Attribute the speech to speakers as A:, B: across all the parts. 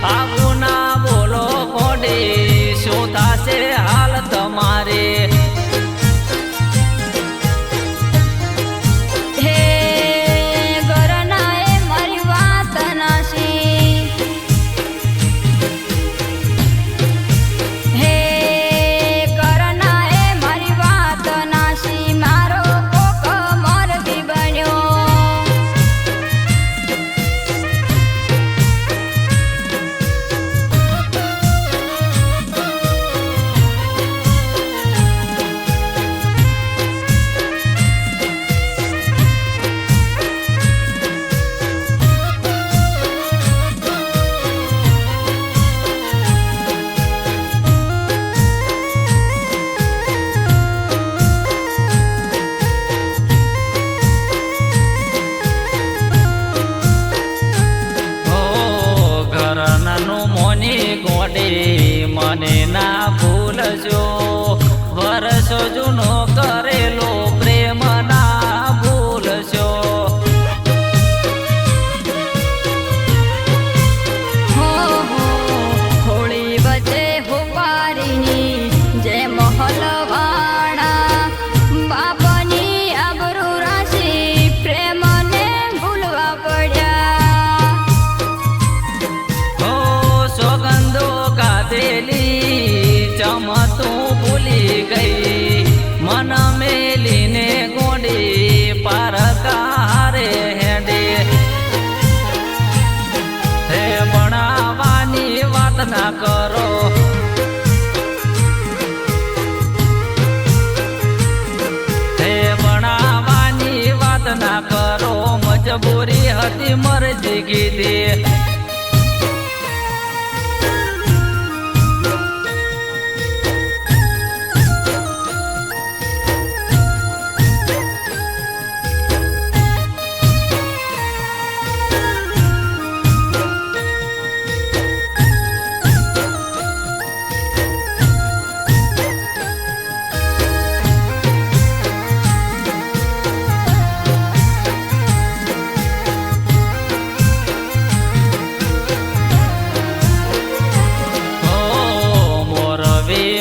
A: આવું ના બોલો ગોડી શું થાશે હાલ તમારે મને ના ભૂલજો વર્ષો જૂનો કરેલો પ્રેમ ના ભૂલજો
B: હોળી વચ્ચે હુવારીની જે મહલવાણા બાપની આબરૂ રાશી પ્રેમને ભૂલવા પડ્યા
A: સોગંદો ચમતું ભૂલી ગઈ મન મેલીને ગોડી પારકારે હેડે હે ભણાવાની વાત ના કરો હે ભણાવાની વાત ના કરો મજબૂરી હતી મરજી કીધી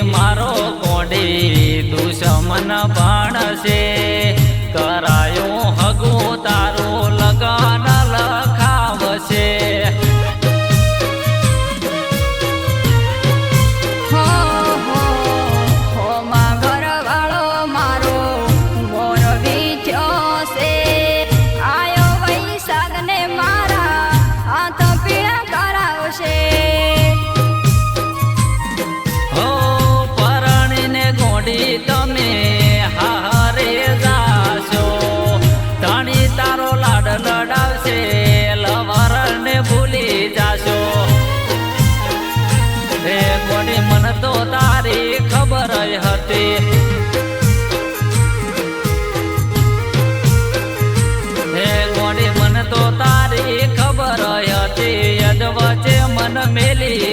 A: મારો કોડી દુશ્મન ભણશે કરાયું હગું તારું લગન લખાવશે
B: ઘરવાળો મારો મોર વીઠ્યો છે આયો વૈશાખ ને મારા હાથ પીળા કરાવશે
A: તમે હારે જાશો ધણી તારો લાડ લડાવશે લવરને ભૂલી જાશો હે ગોડી મને તો તારી ખબર હતી હે ગોડી મને તો તારી ખબર હતી યદ વચ્ચે મન મેલી